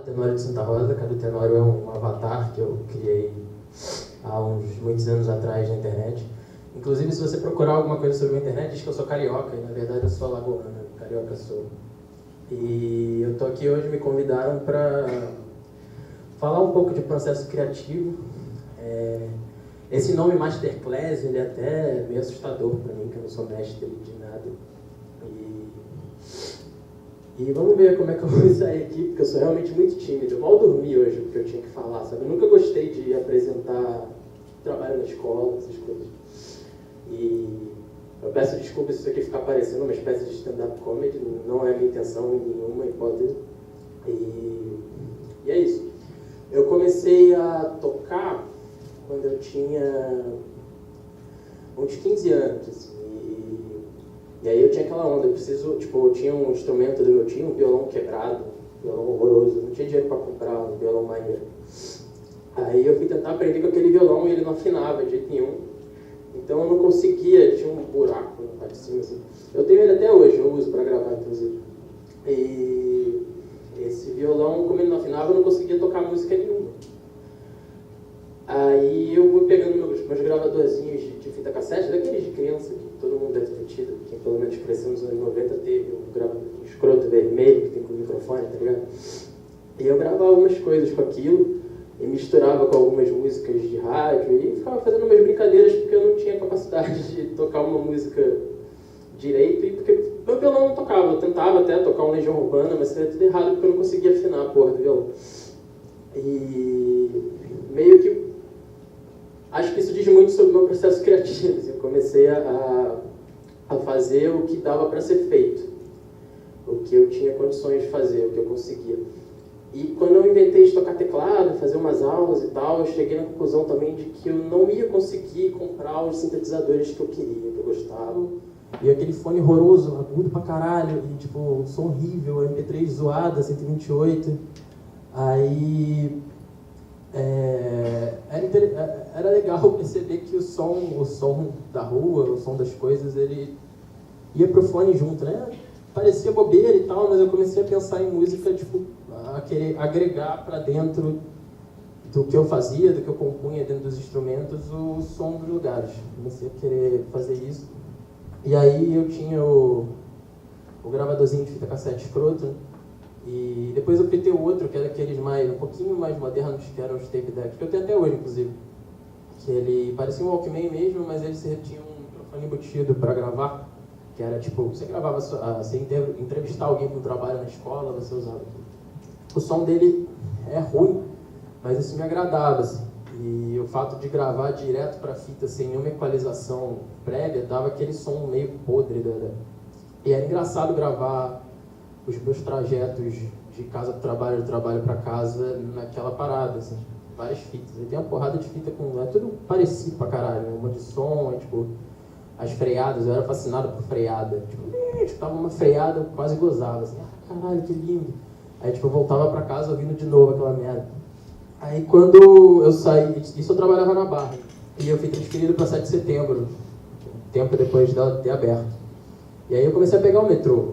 Tenório de Santa Rosa. Cada Tenório é um avatar que eu criei há muitos anos atrás na internet. Inclusive, se você procurar alguma coisa sobre a internet, diz que eu sou carioca, e na verdade eu sou alagoano, carioca sou. E eu tô aqui hoje, me convidaram para falar um pouco de processo criativo. Esse nome Masterclass, ele é até meio assustador para mim, que eu não sou mestre de nada. E vamos ver como é que eu vou sair aqui, porque eu sou realmente muito tímido. Eu mal dormi hoje, porque eu tinha que falar, sabe? Eu nunca gostei de apresentar trabalho na escola, essas coisas. E eu peço desculpas se isso aqui ficar parecendo uma espécie de stand-up comedy, não é a minha intenção em nenhuma hipótese. E é isso. Eu comecei a tocar quando eu tinha uns 15 anos, assim. E aí eu tinha aquela onda, eu tinha um instrumento do meu tio, um violão quebrado, um violão horroroso, não tinha dinheiro para comprar um violão maneiro. Aí eu fui tentar aprender com aquele violão e ele não afinava de jeito nenhum. Então eu não conseguia, tinha um buraco na parte de cima, assim. Eu tenho ele até hoje, eu uso para gravar, inclusive. E esse violão, como ele não afinava, eu não conseguia tocar música nenhuma. Aí eu vou pegando meus gravadorzinhos de fita cassete, daqueles de criança, que todo mundo deve ter tido, quem pelo menos cresceu nos anos 90 teve um gravador escroto vermelho, que tem com microfone, tá ligado? E eu gravava algumas coisas com aquilo, e misturava com algumas músicas de rádio, e ficava fazendo umas brincadeiras, porque eu não tinha capacidade de tocar uma música direito, e porque meu violão não tocava. Eu tentava até tocar uma Legião Urbana, mas seria tudo errado, porque eu não conseguia afinar a porra do violão. E meio que acho que isso diz muito sobre o meu processo criativo. Eu comecei a fazer o que dava para ser feito, o que eu tinha condições de fazer, o que eu conseguia. E quando eu inventei de tocar teclado, fazer umas aulas e tal, eu cheguei na conclusão também de que eu não ia conseguir comprar os sintetizadores que eu queria, que eu gostava. E aquele fone horroroso, agudo pra caralho, e tipo, som horrível, MP3 zoada, 128. Aí era legal perceber que o som da rua, o som das coisas, ele ia pro fone junto, né? Parecia bobeira e tal, mas eu comecei a pensar em música, tipo, a querer agregar para dentro do que eu fazia, do que eu compunha dentro dos instrumentos, o som dos lugares. Comecei a querer fazer isso. E aí eu tinha o gravadorzinho de fita cassete escroto, e depois eu petei o outro, que era aqueles um pouquinho mais modernos, que eram os tape decks, que eu tenho até hoje, inclusive. Que ele parecia um Walkman mesmo, mas ele tinha um microfone embutido para gravar, que era tipo, você gravava, você entrevistar alguém para um trabalho na escola, você usava aquilo. O som dele é ruim, mas isso me agradava, assim. E o fato de gravar direto para fita sem nenhuma equalização prévia dava aquele som meio podre. E era engraçado gravar os meus trajetos de casa para o trabalho, do trabalho para casa, naquela parada, assim, várias fitas. E tem uma porrada de fita é tudo parecido pra caralho, né? Um monte de som, tipo, as freadas, eu era fascinado por freada. Tipo, tava uma freada, eu quase gozava, assim, caralho, que lindo. Aí, tipo, eu voltava pra casa ouvindo de novo aquela merda. Aí, quando eu saí, isso eu trabalhava na Barra, e eu fui transferido pra 7 de setembro, tempo depois dela ter aberto. E aí eu comecei a pegar o metrô.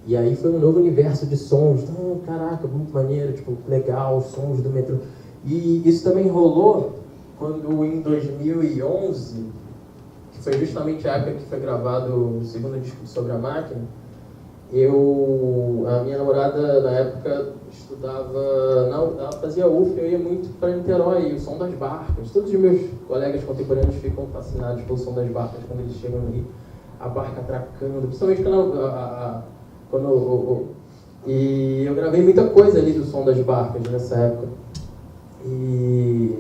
E aí foi um novo universo de sons. Caraca, muito maneiro, tipo, legal, os sons do metrô. E isso também rolou quando em 2011, que foi justamente a época que foi gravado o segundo disco Sobre a Máquina, a minha namorada na época estudava, ela fazia UF, eu ia muito para Niterói, o som das barcas. Todos os meus colegas contemporâneos ficam fascinados pelo som das barcas quando eles chegam ali, a barca atracando, principalmente e eu gravei muita coisa ali do som das barcas nessa época. E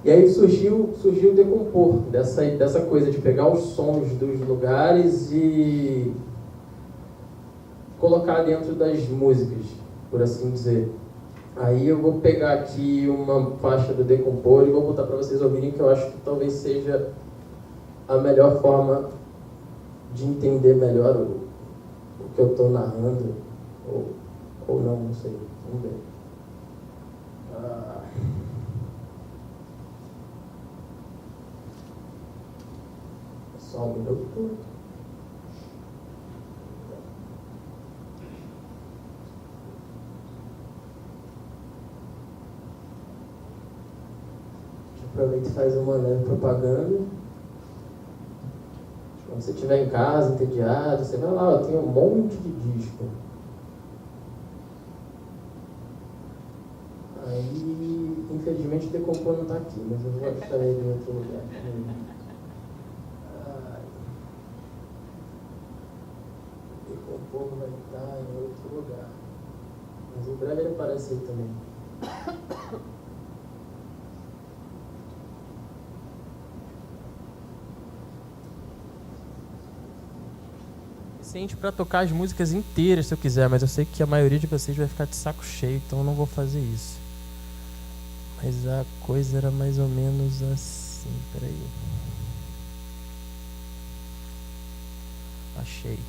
aí surgiu o Decompor, dessa coisa de pegar os sons dos lugares e colocar dentro das músicas, por assim dizer. Aí eu vou pegar aqui uma faixa do Decompor e vou botar para vocês ouvirem, que eu acho que talvez seja a melhor forma de entender melhor o que eu estou narrando, ou não sei, vamos ver. Só um minuto. Aproveita e faz uma leve propaganda. Quando você estiver em casa, entediado, você vai lá, tem um monte de disco. Aí, infelizmente, o Decompor não está aqui, mas eu vou achar ele em outro lugar. O Decompor vai estar em outro lugar. Mas em breve ele aparece aí também. Suficiente para tocar as músicas inteiras se eu quiser, mas eu sei que a maioria de vocês vai ficar de saco cheio, então eu não vou fazer isso. Mas a coisa era mais ou menos assim, peraí. Achei.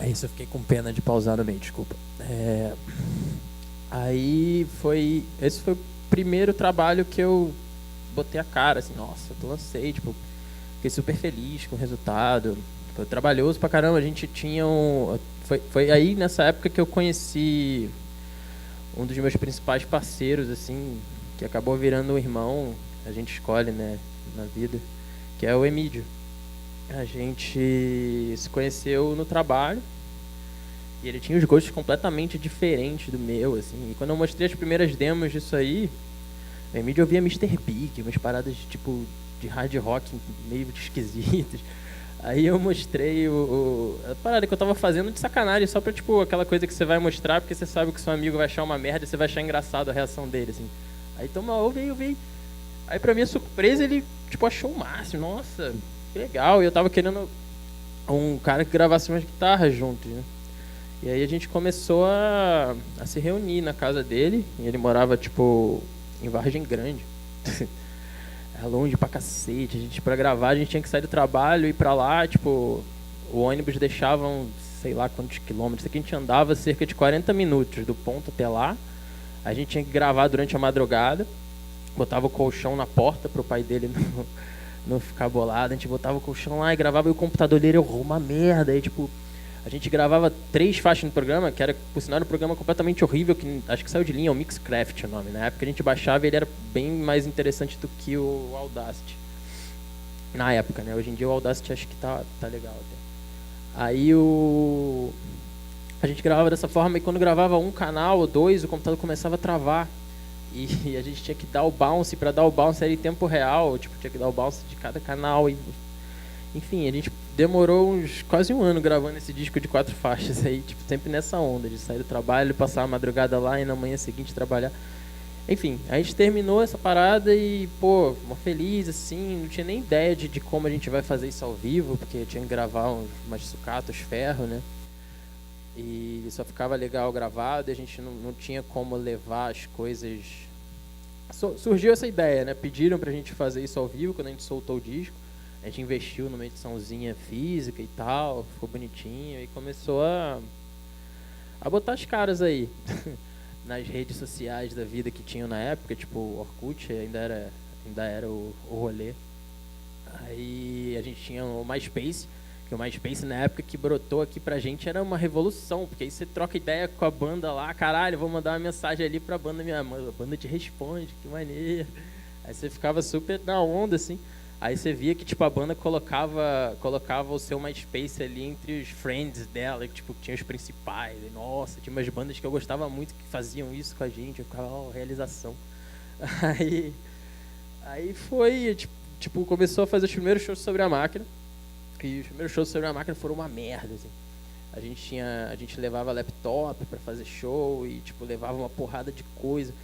É isso, eu fiquei com pena de pausar no meio, desculpa. Aí foi... Esse foi o primeiro trabalho que eu botei a cara, assim, nossa, eu lancei, tipo, fiquei super feliz com o resultado. Foi trabalhoso pra caramba, a gente tinha um... Foi aí, nessa época, que eu conheci um dos meus principais parceiros, assim, que acabou virando um irmão, a gente escolhe, né, na vida, que é o Emídio. A gente se conheceu no trabalho e ele tinha os gostos completamente diferentes do meu, assim. E quando eu mostrei as primeiras demos disso aí, o Emídio ouvia Mr. Big, umas paradas tipo de hard rock meio esquisitas. Aí eu mostrei a parada que eu tava fazendo de sacanagem, só pra, tipo, aquela coisa que você vai mostrar porque você sabe que seu amigo vai achar uma merda e você vai achar engraçado a reação dele, assim. Aí toma, ouve. Aí pra minha surpresa ele, tipo, achou o máximo. Nossa, que legal. E eu tava querendo um cara que gravasse umas guitarras junto, né? E aí a gente começou a se reunir na casa dele. E ele morava, tipo, em Vargem Grande. Era longe pra cacete. A gente, pra gravar, a gente tinha que sair do trabalho e ir pra lá. Tipo, o ônibus deixava sei lá quantos quilômetros. Aqui a gente andava cerca de 40 minutos do ponto até lá. A gente tinha que gravar durante a madrugada. Botava o colchão na porta pro pai dele não ficar bolado. A gente botava o colchão lá e gravava. E o computador dele errou uma merda. Aí, tipo, a gente gravava 3 faixas no programa, que era, por sinal, um programa completamente horrível, que acho que saiu de linha, é o Mixcraft o nome. Na época a gente baixava e ele era bem mais interessante do que o Audacity. Na época, né? Hoje em dia o Audacity acho que tá legal até. Aí a gente gravava dessa forma e quando gravava um canal ou dois, o computador começava a travar. E a gente tinha que dar o bounce, para dar o bounce era em tempo real, tipo, tinha que dar o bounce de cada canal. Enfim, a gente demorou quase um ano gravando esse disco de 4 faixas aí, tipo, sempre nessa onda de sair do trabalho, passar a madrugada lá e na manhã seguinte trabalhar. Enfim, a gente terminou essa parada e, pô, uma feliz, assim, não tinha nem ideia de como a gente vai fazer isso ao vivo, porque tinha que gravar umas sucatas, ferro, né? E só ficava legal gravado e a gente não tinha como levar as coisas... Surgiu essa ideia, né? Pediram pra gente fazer isso ao vivo quando a gente soltou o disco. A gente investiu numa ediçãozinha física e tal, ficou bonitinho e começou a botar as caras aí nas redes sociais da vida que tinham na época, tipo Orkut, ainda era o rolê. Aí a gente tinha o MySpace, que o MySpace na época que brotou aqui pra gente era uma revolução, porque aí você troca ideia com a banda lá, caralho, vou mandar uma mensagem ali pra banda, a banda te responde, que maneiro. Aí você ficava super na onda, assim. Aí você via que, tipo, a banda colocava o seu MySpace ali entre os friends dela, que, tipo, tinha os principais. E, nossa, tinha umas bandas que eu gostava muito que faziam isso com a gente. Eu ficava, realização. Aí foi, tipo, começou a fazer os primeiros shows sobre a máquina. E os primeiros shows sobre a máquina foram uma merda, assim. A gente levava laptop pra fazer show e, tipo, levava uma porrada de coisa.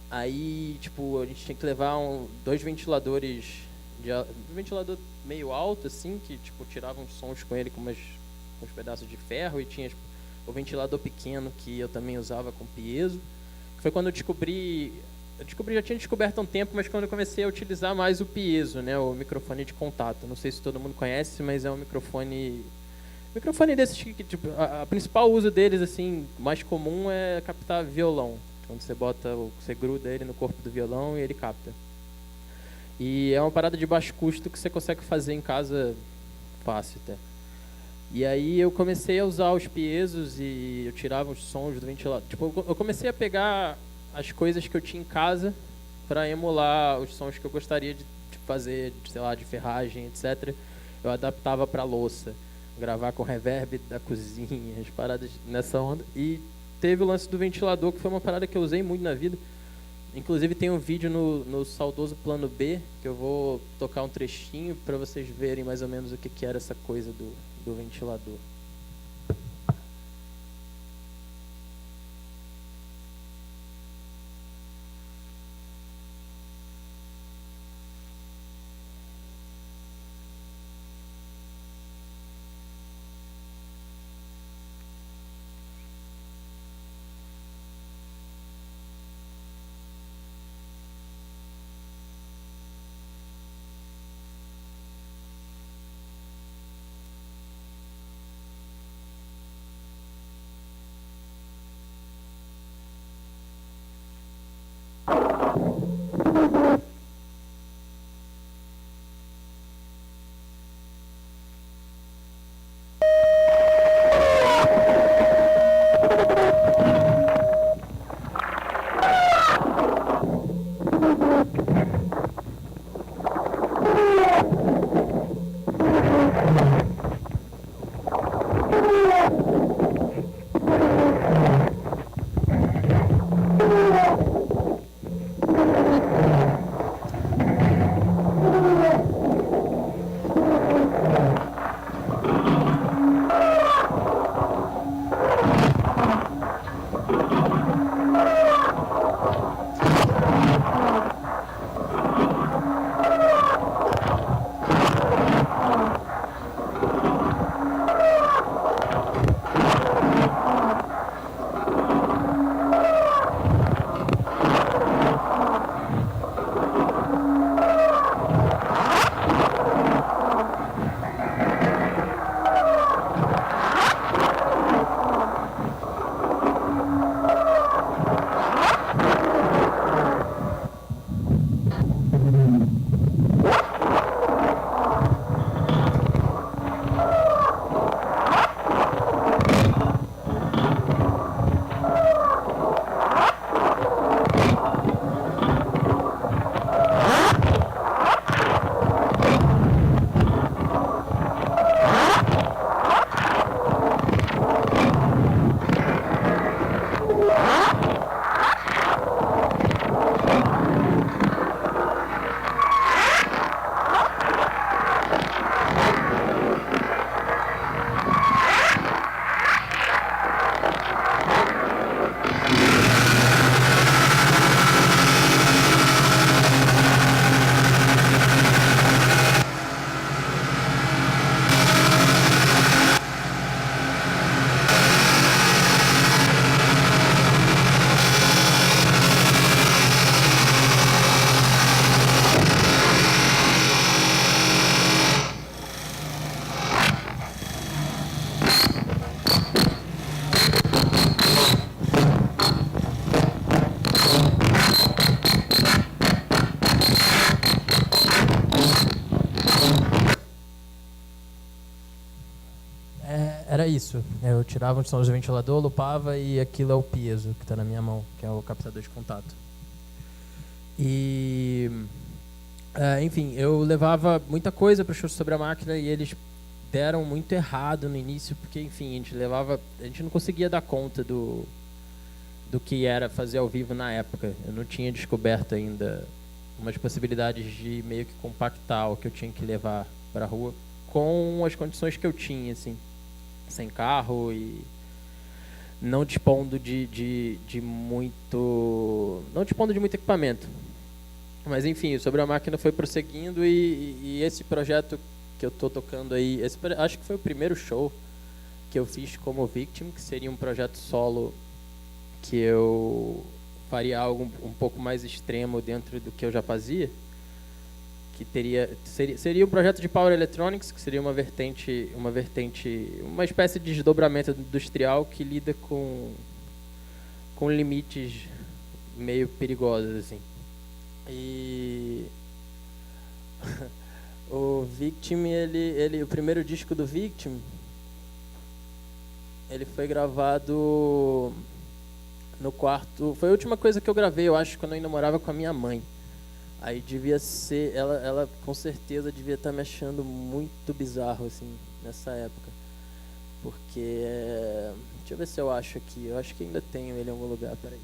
Aí, tipo, a gente tinha que levar 2 ventiladores... um ventilador meio alto, assim, que, tipo, tirava uns sons com ele com uns pedaços de ferro, e tinha, tipo, o ventilador pequeno que eu também usava com piezo. Foi quando eu descobri, já tinha descoberto há um tempo, mas quando eu comecei a utilizar mais o piezo, né, o microfone de contato. Não sei se todo mundo conhece, mas é um microfone desses que tipo, a principal uso deles, assim, mais comum é captar violão. Quando você gruda ele no corpo do violão e ele capta. E é uma parada de baixo custo que você consegue fazer em casa fácil até. E aí eu comecei a usar os piesos e eu tirava os sons do ventilador. Tipo, eu comecei a pegar as coisas que eu tinha em casa para emular os sons que eu gostaria de fazer, sei lá, de ferragem, etc. Eu adaptava para louça, gravar com reverb da cozinha, as paradas nessa onda. E teve o lance do ventilador, que foi uma parada que eu usei muito na vida. Inclusive tem um vídeo no saudoso Plano B, que eu vou tocar um trechinho para vocês verem mais ou menos o que era essa coisa do ventilador. Isso. Eu tirava os sons do ventilador, lupava e aquilo é o piezo que está na minha mão, que é o captador de contato. E, enfim, eu levava muita coisa para o show sobre a máquina e eles deram muito errado no início, porque, enfim, a gente não conseguia dar conta do que era fazer ao vivo na época. Eu não tinha descoberto ainda umas possibilidades de meio que compactar o que eu tinha que levar para a rua com as condições que eu tinha, assim, sem carro e não dispondo de muito equipamento. Mas enfim, sobre a máquina foi prosseguindo e esse projeto que eu estou tocando aí, acho que foi o primeiro show que eu fiz como Victim, que seria um projeto solo que eu faria algo um pouco mais extremo dentro do que eu já fazia, que seria um projeto de Power Electronics, que seria uma espécie de desdobramento industrial que lida com limites meio perigosos, assim. E o Victim, o primeiro disco do Victim, ele foi gravado no quarto. Foi a última coisa que eu gravei, eu acho, quando eu ainda morava com a minha mãe. Aí devia ser, ela com certeza devia estar me achando muito bizarro, assim, nessa época. Porque, deixa eu ver se eu acho aqui, eu acho que ainda tenho ele em algum lugar, peraí.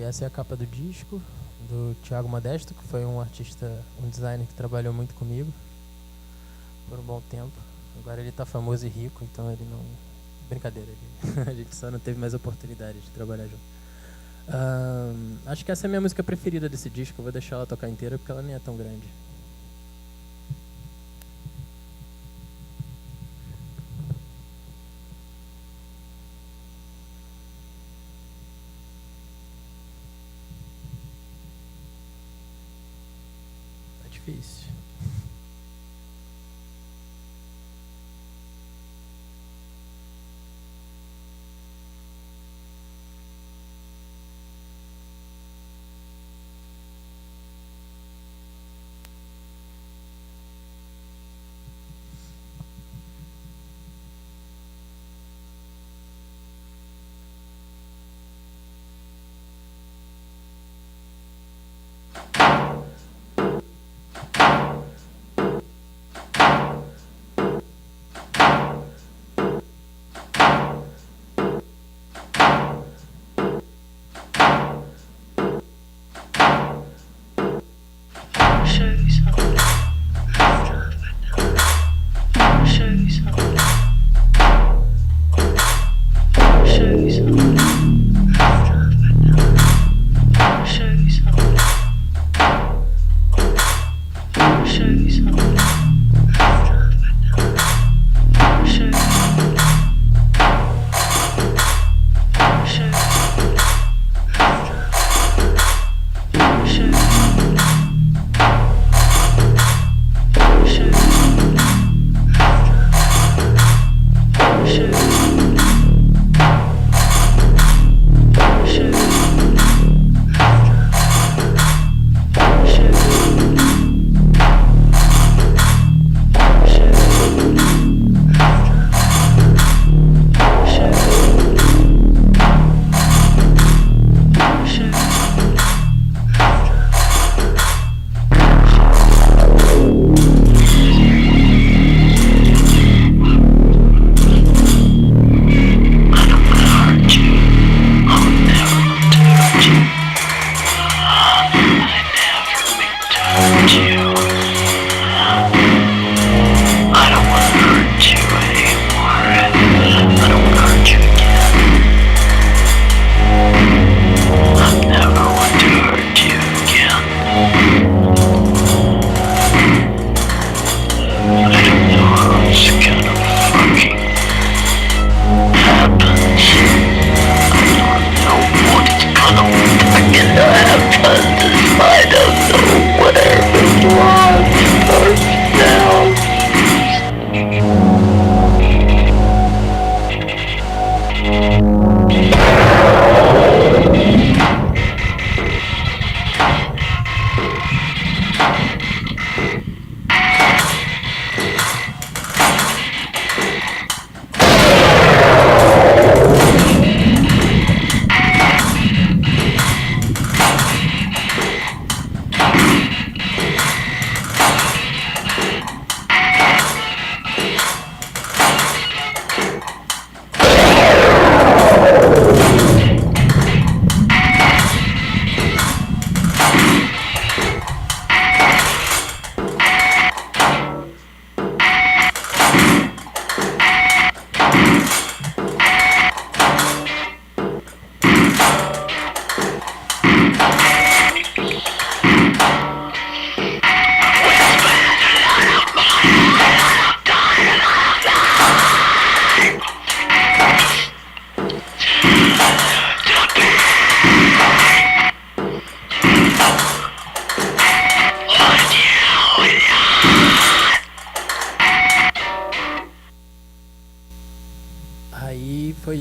Essa é a capa do disco, do Thiago Modesto, que foi um artista, um designer que trabalhou muito comigo por um bom tempo. Agora ele está famoso e rico, então ele não... Brincadeira, a gente só não teve mais oportunidade de trabalhar junto. Acho que essa é a minha música preferida desse disco, eu vou deixar ela tocar inteira porque ela nem é tão grande. Difícil.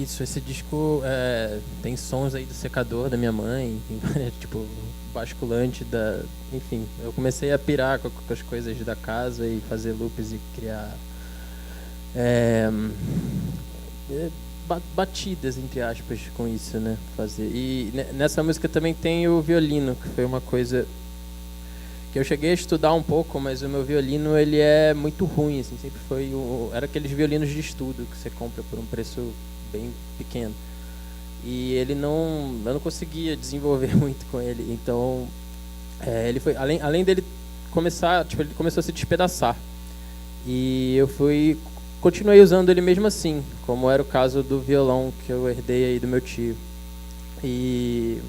isso, esse disco tem sons aí do secador da minha mãe, tem, tipo, basculante enfim, eu comecei a pirar com as coisas da casa e fazer loops e criar batidas, entre aspas, com isso, né? E nessa música também tem o violino, que foi uma coisa que eu cheguei a estudar um pouco, mas o meu violino ele é muito ruim, assim, sempre foi era aqueles violinos de estudo que você compra por um preço bem pequeno. E eu não conseguia desenvolver muito com ele, então ele foi além dele começar, tipo, ele começou a se despedaçar. E eu continuei usando ele mesmo assim, como era o caso do violão que eu herdei aí do meu tio. E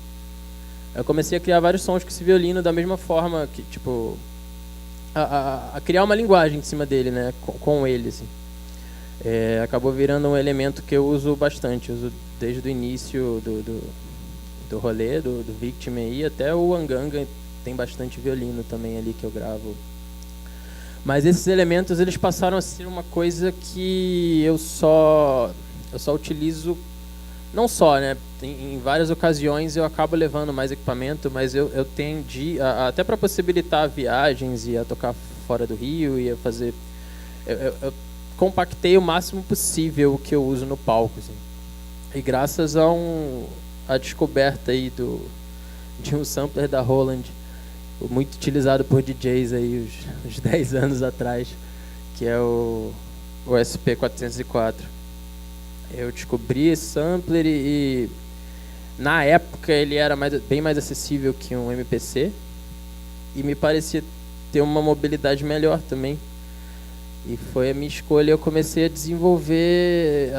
eu comecei a criar vários sons com esse violino da mesma forma que, tipo, a criar uma linguagem em cima dele, né, com ele, assim. Acabou virando um elemento que eu uso bastante, uso desde o início do rolê, do Victim aí, até o Anganga tem bastante violino também ali que eu gravo. Mas esses elementos, eles passaram a ser uma coisa que eu só utilizo, não só, né? Em várias ocasiões eu acabo levando mais equipamento, mas eu tendi, até para possibilitar viagens e a tocar fora do Rio e a fazer... Eu compactei o máximo possível o que eu uso no palco, assim. E graças a descoberta aí de um sampler da Roland, muito utilizado por DJs aí uns 10 anos atrás, que é o SP404. Eu descobri esse sampler e na época ele era bem mais acessível que um MPC e me parecia ter uma mobilidade melhor também. E foi a minha escolha. Eu comecei a desenvolver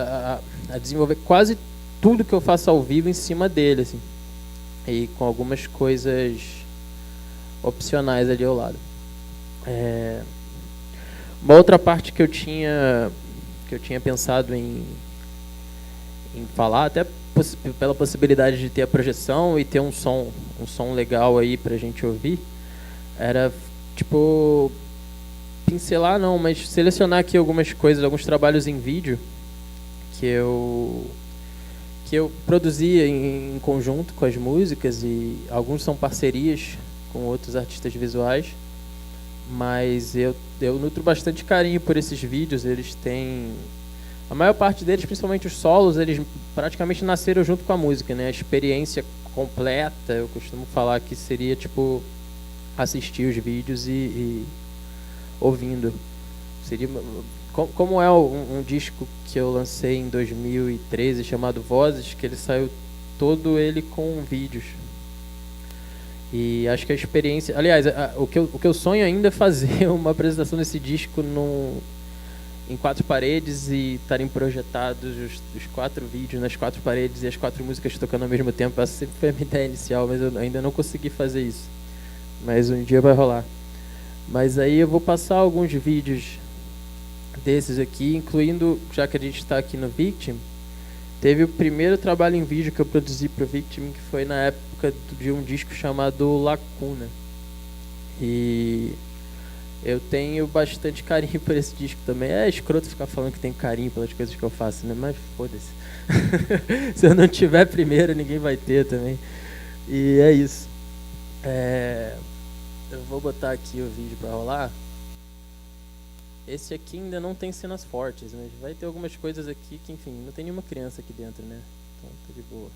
quase tudo que eu faço ao vivo em cima dele, assim, e com algumas coisas opcionais ali ao lado. Uma outra parte que eu tinha pensado em falar, até pela possibilidade de ter a projeção e ter um som legal aí pra gente ouvir, era tipo pincelar não, mas selecionar aqui algumas coisas, alguns trabalhos em vídeo que eu produzia em conjunto com as músicas, e alguns são parcerias com outros artistas visuais, mas eu nutro bastante carinho por esses vídeos. Eles têm, a maior parte deles, principalmente os solos, eles praticamente nasceram junto com a música, né? A experiência completa, eu costumo falar que seria tipo assistir os vídeos e ouvindo. Seria como é um disco que eu lancei em 2013 chamado Vozes, que ele saiu todo ele com vídeos. E acho que a experiência... Aliás, o que eu sonho ainda é fazer uma apresentação desse disco em 4 paredes e estarem projetados os 4 vídeos nas 4 paredes e as 4 músicas tocando ao mesmo tempo. Essa sempre foi a minha ideia inicial, mas eu ainda não consegui fazer isso. Mas um dia vai rolar. Mas aí eu vou passar alguns vídeos desses aqui, incluindo, já que a gente está aqui no Victim, teve o primeiro trabalho em vídeo que eu produzi para o Victim, que foi na época de um disco chamado Lacuna. E eu tenho bastante carinho por esse disco também. É escroto ficar falando que tem carinho pelas coisas que eu faço, né? Mas foda-se. Se eu não tiver primeiro, ninguém vai ter também. E é isso. Eu vou botar aqui o vídeo para rolar. Esse aqui ainda não tem cenas fortes, mas vai ter algumas coisas aqui que, enfim, não tem nenhuma criança aqui dentro, né? Então tá de boa.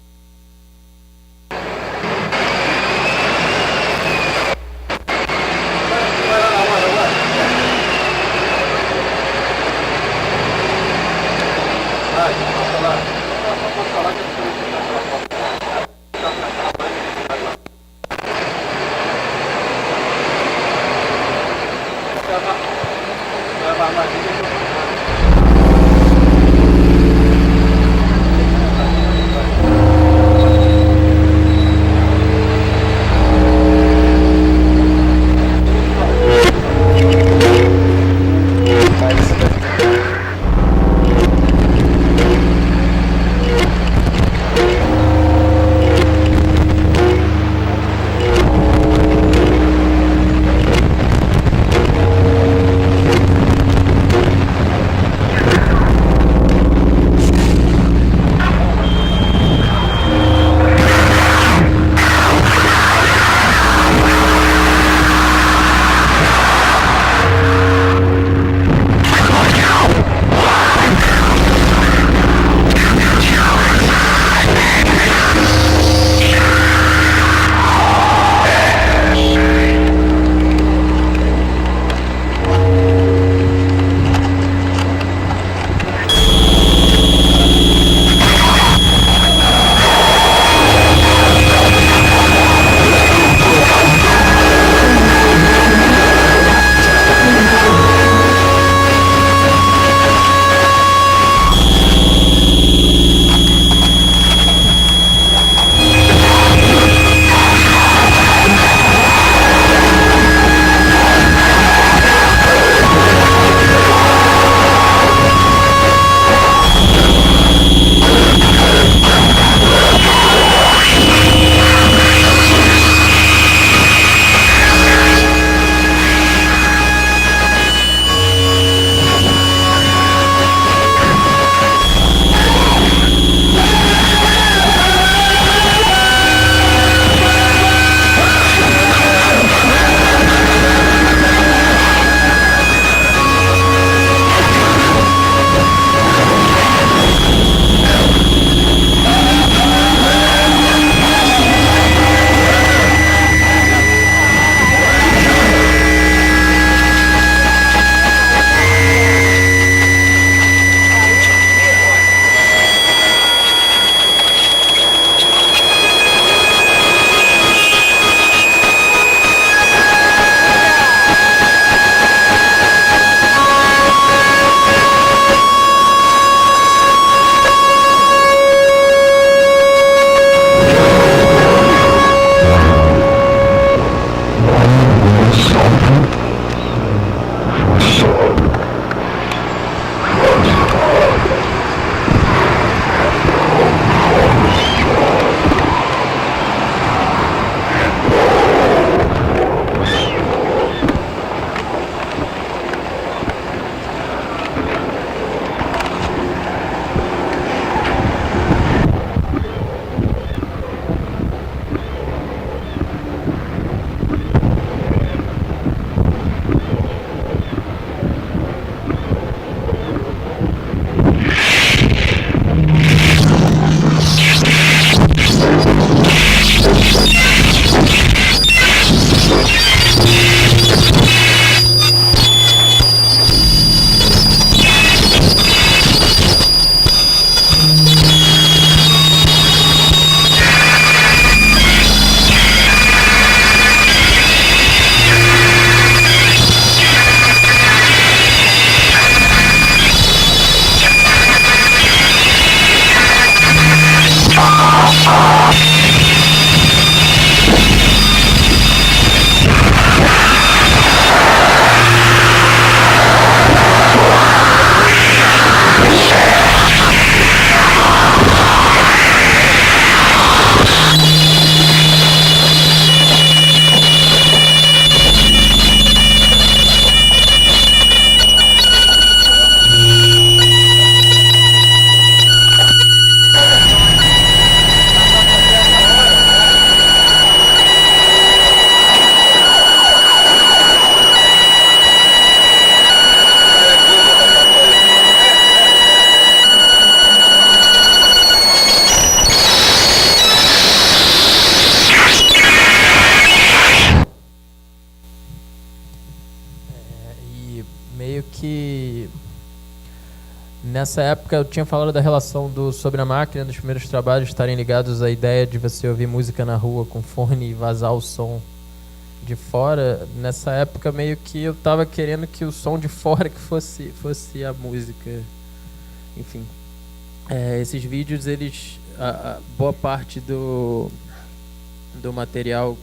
nessa época eu tinha falado da relação sobre a máquina, dos primeiros trabalhos estarem ligados à ideia de você ouvir música na rua com fone e vazar o som de fora. Nessa época meio que eu tava querendo que o som de fora que fosse a música. Enfim, esses vídeos, eles, boa parte do material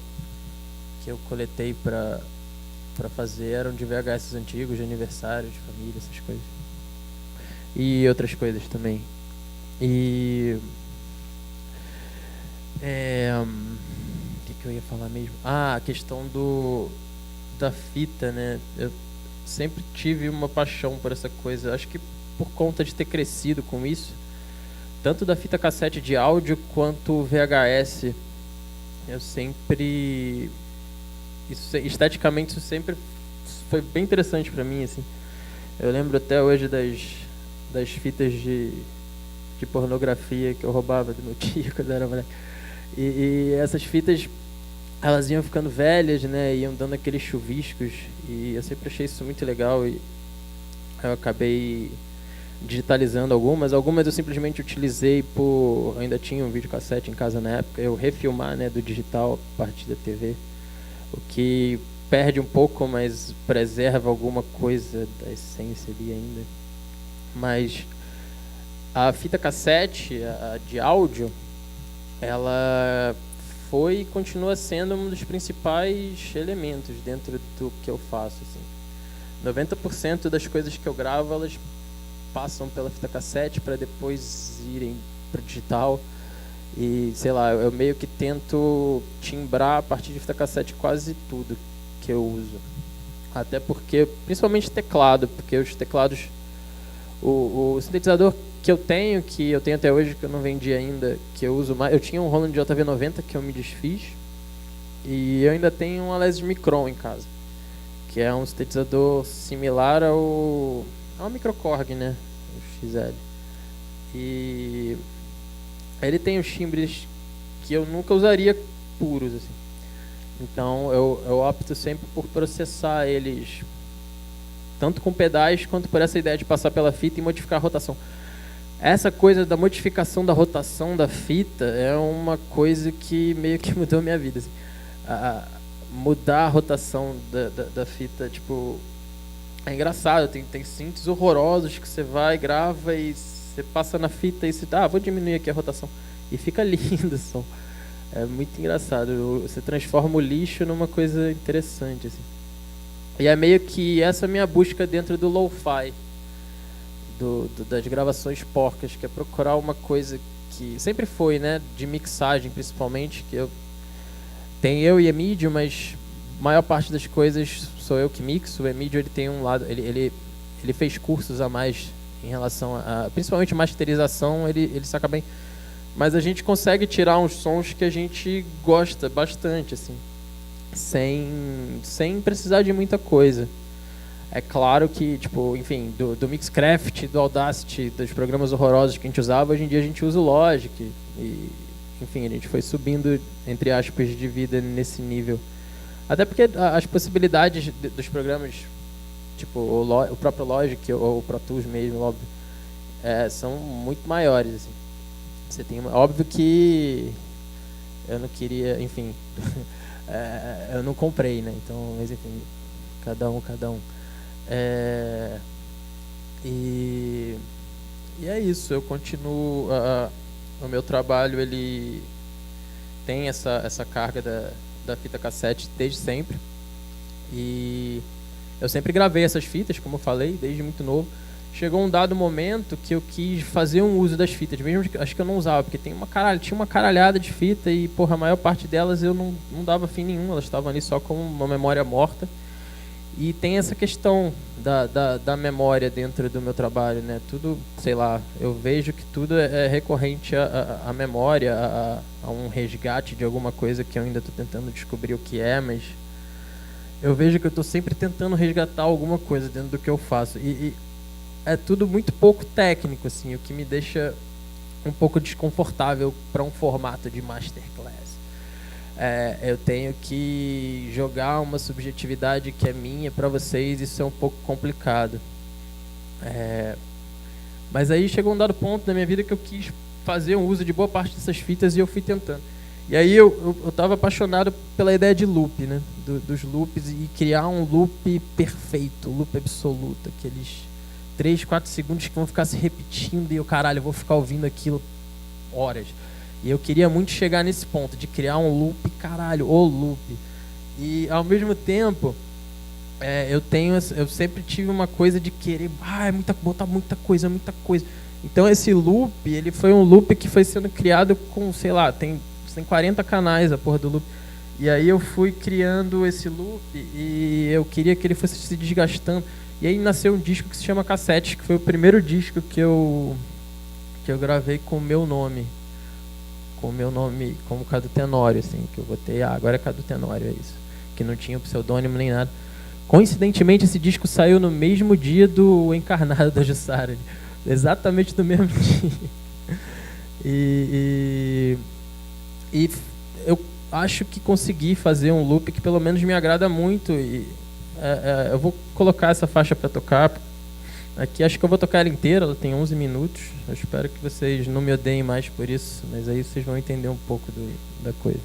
que eu coletei para fazer eram de VHS antigos, de aniversário, de família, essas coisas. E outras coisas também. E... o que eu ia falar mesmo? A questão da fita, né? Eu sempre tive uma paixão por essa coisa. Acho que por conta de ter crescido com isso, tanto da fita cassete de áudio quanto VHS, eu sempre... esteticamente, isso sempre foi bem interessante para mim, assim. Eu lembro até hoje das fitas de pornografia que eu roubava do meu tio quando eu era moleque. E essas fitas, elas iam ficando velhas, né? Iam dando aqueles chuviscos. E eu sempre achei isso muito legal. E eu acabei digitalizando algumas eu simplesmente utilizei eu ainda tinha um videocassete em casa na época, eu refilmar, né, do digital a partir da TV, o que perde um pouco, mas preserva alguma coisa da essência ali ainda. Mas a fita cassete, a de áudio, ela foi e continua sendo um dos principais elementos dentro do que eu faço, assim. 90% das coisas que eu gravo, elas passam pela fita cassete para depois irem para digital. E, sei lá, eu meio que tento timbrar a partir de fita cassete quase tudo que eu uso. Até porque, principalmente teclado, porque os teclados... O sintetizador que eu tenho até hoje, que eu não vendi ainda, que eu uso mais... Eu tinha um Roland JV90 que eu me desfiz. E eu ainda tenho um Alesis Micron em casa, que é um sintetizador similar ao Microkorg, né? O XL. E ele tem os timbres que eu nunca usaria puros, assim. Então eu opto sempre por processar eles tanto com pedais quanto por essa ideia de passar pela fita e modificar a rotação. Essa coisa da modificação da rotação da fita é uma coisa que meio que mudou a minha vida, assim. Mudar a rotação da fita, tipo, é engraçado, tem synths horrorosos que você vai, grava e você passa na fita e você vou diminuir aqui a rotação, e fica lindo o som. É muito engraçado, você transforma o lixo numa coisa interessante, assim. E é meio que essa minha busca dentro do lo-fi, das gravações porcas, que é procurar uma coisa que sempre foi, né, de mixagem principalmente, que tem eu e Emídio, mas a maior parte das coisas sou eu que mixo. O Emídio, ele tem um lado, ele fez cursos a mais em relação a, principalmente masterização, ele saca bem, mas a gente consegue tirar uns sons que a gente gosta bastante, assim, sem precisar de muita coisa. É claro que, tipo, enfim, do Mixcraft, do Audacity, dos programas horrorosos que a gente usava, hoje em dia a gente usa o Logic. E, enfim, a gente foi subindo, entre aspas, de vida nesse nível. Até porque as possibilidades dos programas, tipo o próprio Logic ou o Pro Tools mesmo, óbvio, são muito maiores, assim. Você tem óbvio que eu não queria, enfim, eu não comprei, né? Então, mas enfim, cada um. E é isso, eu continuo, o meu trabalho, ele tem essa carga da fita cassete desde sempre, e eu sempre gravei essas fitas, como eu falei, desde muito novo. Chegou um dado momento que eu quis fazer um uso das fitas, mesmo que, acho que eu não usava, porque tinha uma caralhada de fita e, porra, a maior parte delas eu não dava fim nenhum, elas estavam ali só como uma memória morta. E tem essa questão da memória dentro do meu trabalho, né? Tudo, sei lá, eu vejo que tudo é recorrente à memória, a um resgate de alguma coisa que eu ainda estou tentando descobrir o que é, mas eu vejo que eu estou sempre tentando resgatar alguma coisa dentro do que eu faço. E é tudo muito pouco técnico, assim, o que me deixa um pouco desconfortável para um formato de masterclass. Eu tenho que jogar uma subjetividade que é minha para vocês, isso é um pouco complicado. Mas aí chegou um dado ponto na minha vida que eu quis fazer um uso de boa parte dessas fitas e eu fui tentando. E aí eu estava apaixonado pela ideia de loop, né? Dos loops e criar um loop perfeito, loop absoluto, aqueles 3, 4 segundos que vão ficar se repetindo e eu, caralho, eu vou ficar ouvindo aquilo horas. E eu queria muito chegar nesse ponto, de criar um loop, caralho, o loop. E ao mesmo tempo, eu sempre tive uma coisa de querer, botar muita coisa. Então esse loop, ele foi um loop que foi sendo criado com, sei lá, tem 40 canais a porra do loop. E aí eu fui criando esse loop e eu queria que ele fosse se desgastando. E aí nasceu um disco que se chama Cassete, que foi o primeiro disco que eu gravei com o meu nome. Com o meu nome como Cadu Tenório, assim, que eu botei, agora é Cadu Tenório, é isso. Que não tinha pseudônimo nem nada. Coincidentemente, esse disco saiu no mesmo dia do Encarnado da Jussara. Exatamente no mesmo dia. E eu acho que consegui fazer um loop que pelo menos me agrada muito. Eu vou colocar essa faixa para tocar aqui. Acho que eu vou tocar ela inteira, ela tem 11 minutos. Eu espero que vocês não me odeiem mais por isso, mas aí vocês vão entender um pouco da coisa.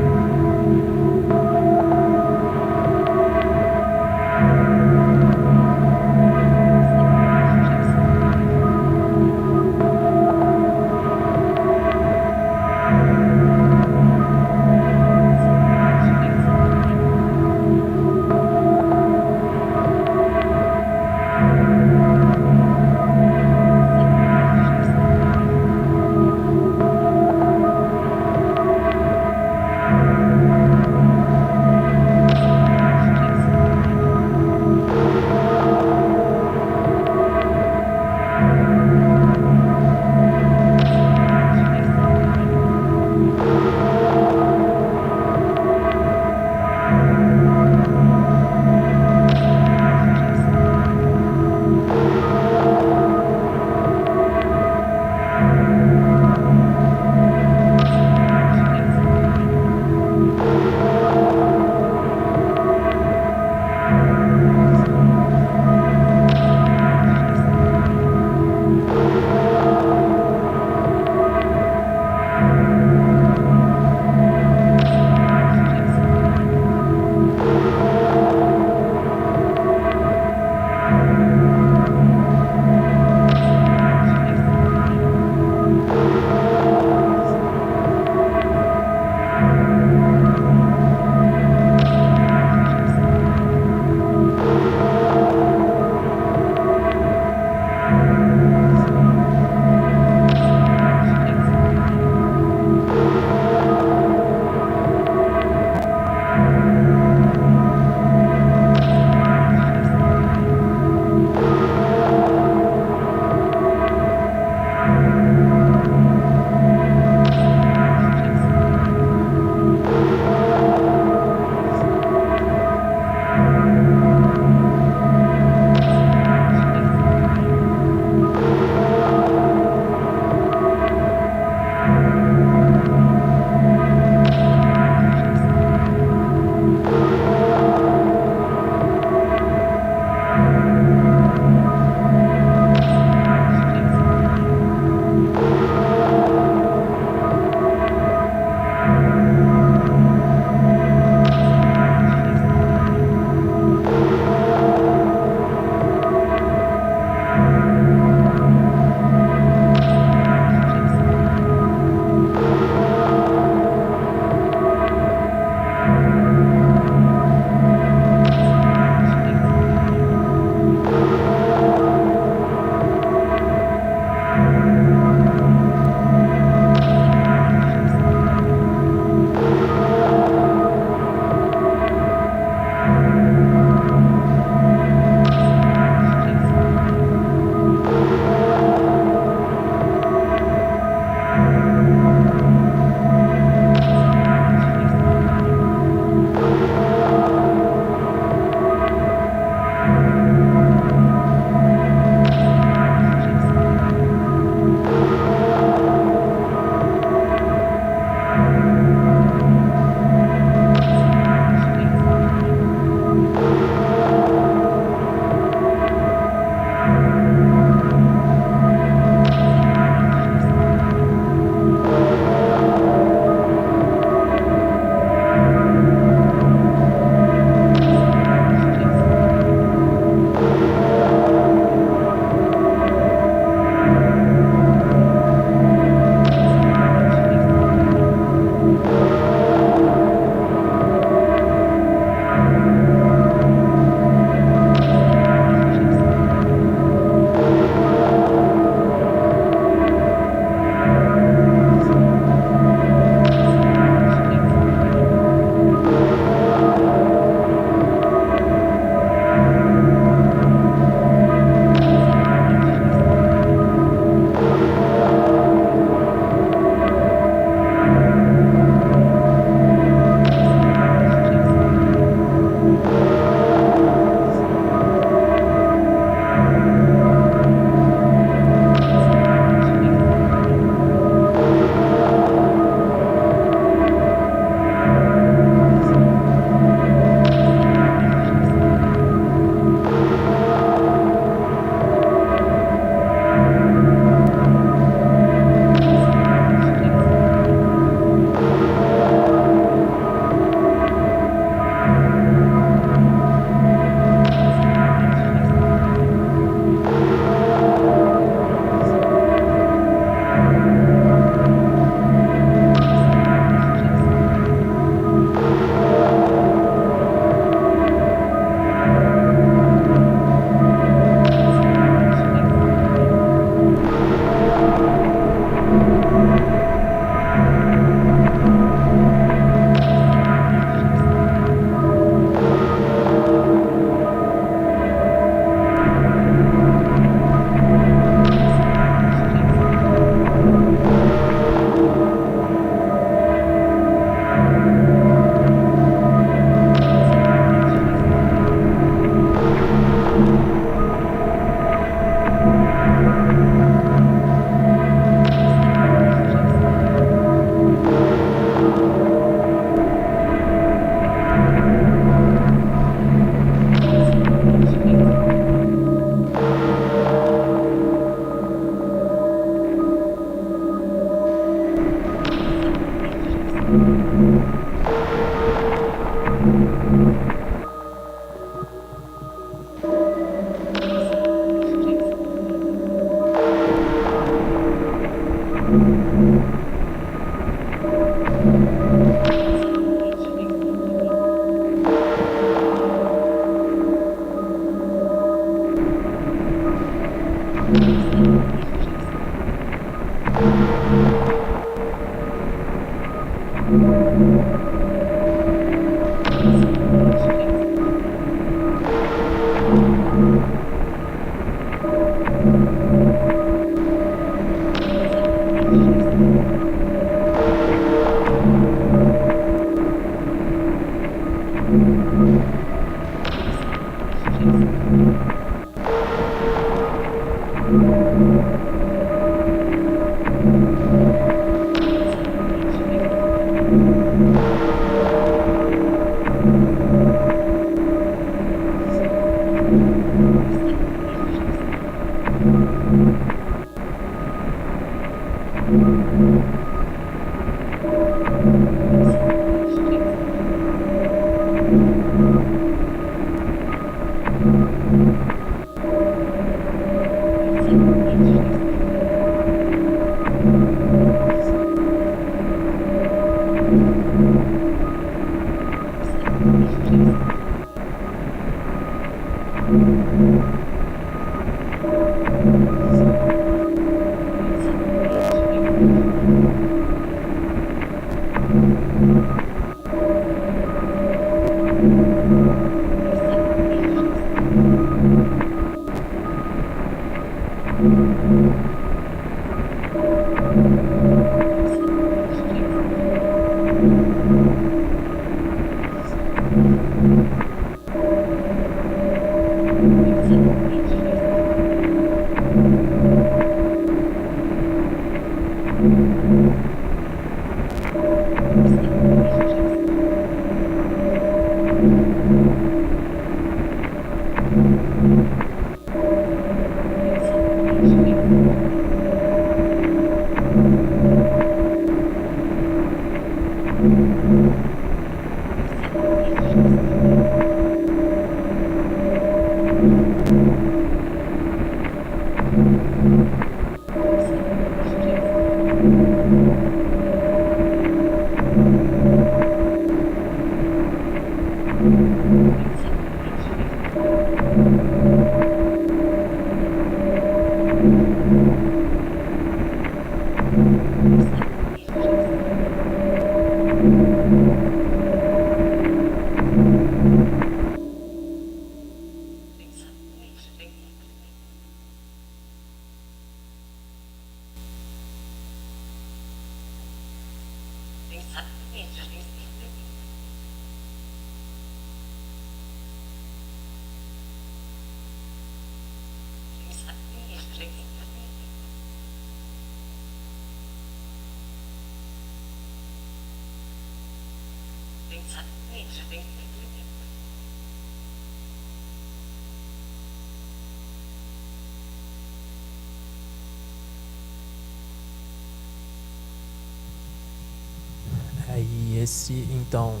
Aí então,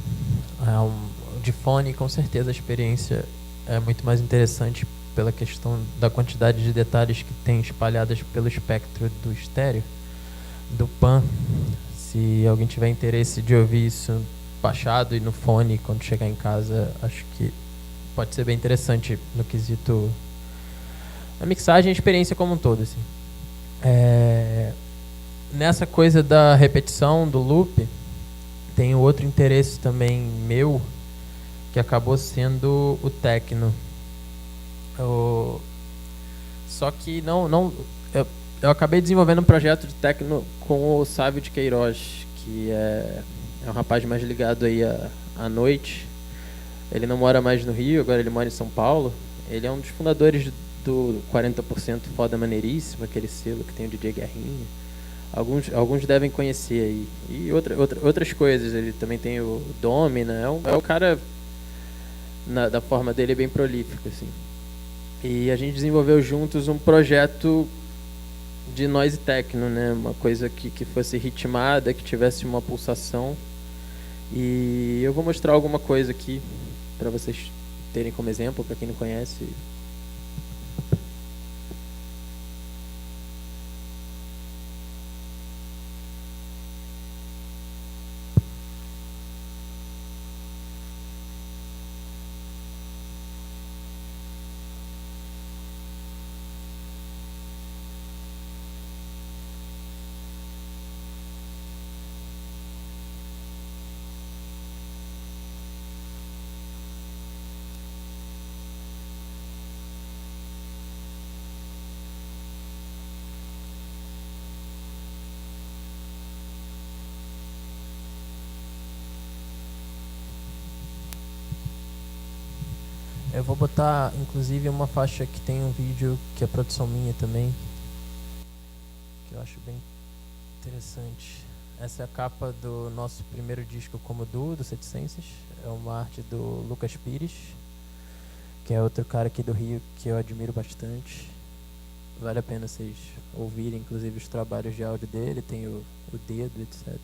de fone, com certeza a experiência é muito mais interessante pela questão da quantidade de detalhes que tem espalhadas pelo espectro do estéreo, do PAN. Se alguém tiver interesse de ouvir isso baixado e no fone quando chegar em casa, acho que pode ser bem interessante no quesito a mixagem e a experiência como um todo, assim. Nessa coisa da repetição, do loop, tem outro interesse também meu, que acabou sendo o techno. Só que eu acabei desenvolvendo um projeto de techno com o Sávio de Queiroz, que é um rapaz mais ligado aí à noite. Ele não mora mais no Rio, agora ele mora em São Paulo. Ele é um dos fundadores do 40% Foda Maneiríssimo, aquele selo que tem o DJ Guerrinha. Alguns devem conhecer aí. E outras coisas. Ele também tem o Domina. É um cara, da forma dele, bem prolífico, assim. E a gente desenvolveu juntos um projeto de noise techno, né? Uma coisa que fosse ritmada, que tivesse uma pulsação. E eu vou mostrar alguma coisa aqui para vocês terem como exemplo, para quem não conhece. Eu vou botar, inclusive, uma faixa que tem um vídeo que é produção minha também, que eu acho bem interessante. Essa é a capa do nosso primeiro disco como duo, do Sete Senses. É uma arte do Lucas Pires, que é outro cara aqui do Rio que eu admiro bastante. Vale a pena vocês ouvirem, inclusive, os trabalhos de áudio dele. Tem o Dedo, etc.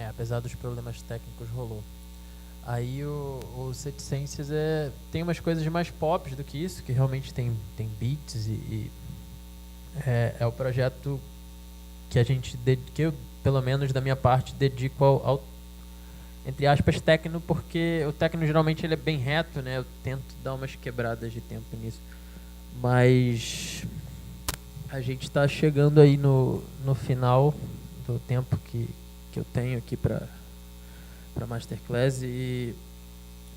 Apesar dos problemas técnicos, rolou. Aí o Seticências tem umas coisas mais pop do que isso, que realmente tem beats e é o projeto que que eu, pelo menos da minha parte, dedico ao entre aspas, techno, porque o techno geralmente ele é bem reto, né? Eu tento dar umas quebradas de tempo nisso. Mas a gente está chegando aí no final do tempo que eu tenho aqui para Masterclass, e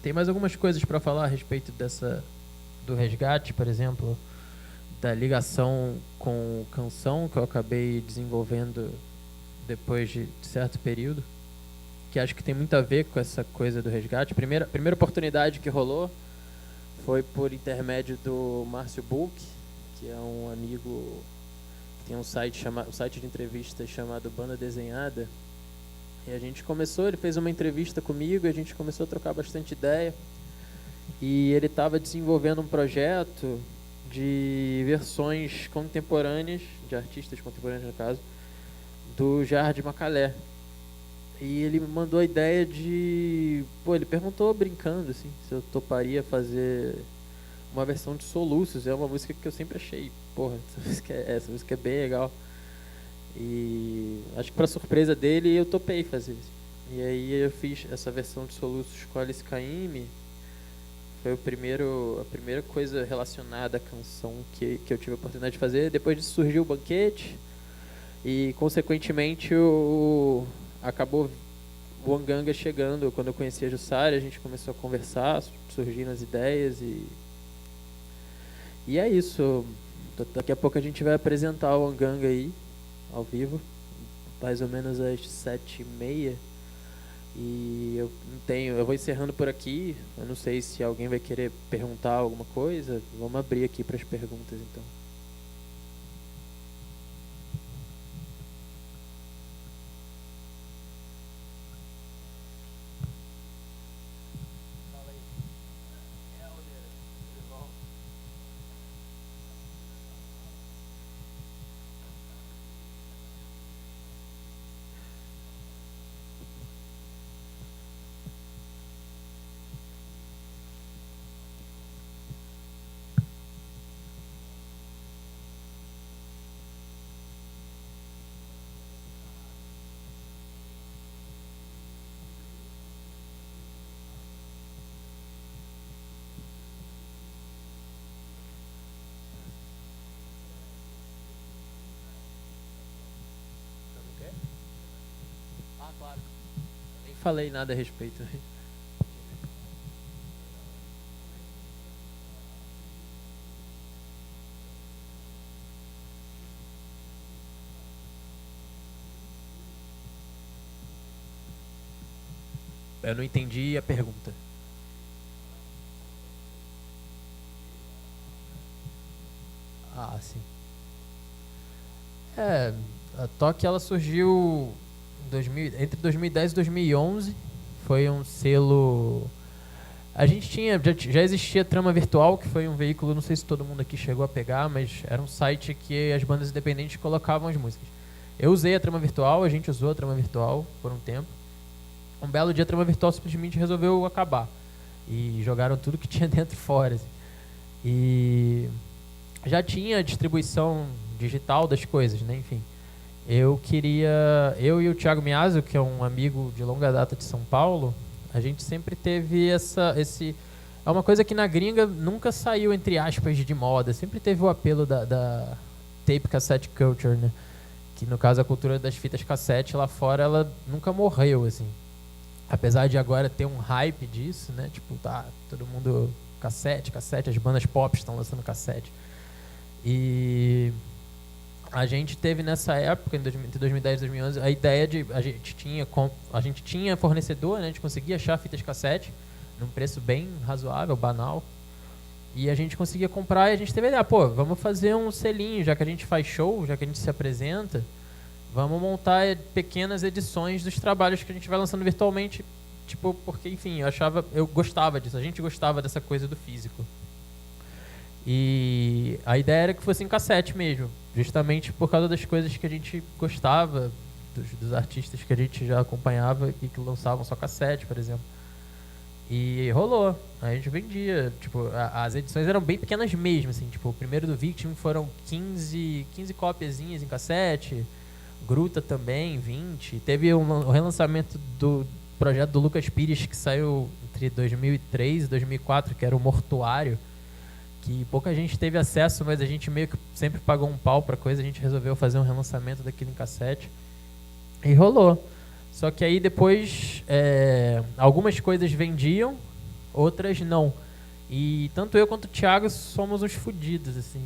tem mais algumas coisas para falar a respeito do resgate, por exemplo, da ligação com canção que eu acabei desenvolvendo depois de certo período, que acho que tem muito a ver com essa coisa do resgate. A primeira oportunidade que rolou foi por intermédio do Márcio Bulk, que é um amigo que tem um site de entrevistas chamado Banda Desenhada. E ele fez uma entrevista comigo, a gente começou a trocar bastante ideia. E ele estava desenvolvendo um projeto de versões contemporâneas, de artistas contemporâneos no caso, do Jardim Macalé. E ele me mandou a ideia ele perguntou brincando assim, se eu toparia fazer uma versão de Soluços. É uma música que eu sempre achei, essa música é bem legal. E acho que para surpresa dele eu topei fazer isso. E aí eu fiz essa versão de Soluços com Alice Caymmi. Foi a primeira coisa relacionada à canção que eu tive a oportunidade de fazer. Depois disso surgiu o Banquete e consequentemente acabou o Wanganga chegando. Quando eu conheci a Jussara, a gente começou a conversar, surgindo as ideias e é isso. Daqui a pouco a gente vai apresentar o Wanganga aí ao vivo, mais ou menos às 7h30. E eu vou encerrando por aqui. Eu não sei se alguém vai querer perguntar alguma coisa. Vamos abrir aqui para as perguntas então. claro. Nem falei nada a respeito. Eu não entendi a pergunta. Ah, sim. A Toque ela surgiu entre 2010 e 2011. Foi um selo. A gente tinha, já existia Trama Virtual, que foi um veículo, não sei se todo mundo aqui chegou a pegar, mas era um site que as bandas independentes colocavam as músicas. Eu usei a Trama Virtual, a gente usou a Trama Virtual por um tempo. Um belo dia a Trama Virtual simplesmente resolveu acabar. E jogaram tudo que tinha dentro fora. Assim. E já tinha a distribuição digital das coisas, né? Enfim. Eu e o Thiago Miazzo, que é um amigo de longa data de São Paulo, a gente sempre teve é uma coisa que na gringa nunca saiu, entre aspas, de moda. Sempre teve o apelo da tape cassette culture, né? Que no caso a cultura das fitas cassete lá fora, ela nunca morreu, assim. Apesar de agora ter um hype disso, né? Tipo, tá, todo mundo cassete, as bandas pop estão lançando cassete. E a gente teve nessa época, entre 2010 e 2011, a ideia de a gente tinha fornecedor, né? A gente conseguia achar fitas cassete num preço bem razoável, banal. E a gente conseguia comprar e a gente teve a ideia, vamos fazer um selinho, já que a gente faz show, já que a gente se apresenta, vamos montar pequenas edições dos trabalhos que a gente vai lançando virtualmente, tipo, porque, enfim, eu gostava disso, a gente gostava dessa coisa do físico. E a ideia era que fosse em cassete mesmo, justamente por causa das coisas que a gente gostava, dos artistas que a gente já acompanhava e que lançavam só cassete, por exemplo. E rolou, a gente vendia, tipo, as edições eram bem pequenas mesmo, assim, tipo, o primeiro do Victim foram 15 cópiazinhas em cassete, Gruta também, 20. Teve o relançamento do projeto do Lucas Pires, que saiu entre 2003 e 2004, que era o Mortuário, que pouca gente teve acesso, mas a gente meio que sempre pagou um pau pra coisa, a gente resolveu fazer um relançamento daquilo em cassete. E rolou. Só que aí depois, algumas coisas vendiam, outras não. E tanto eu quanto o Thiago somos uns fodidos, assim.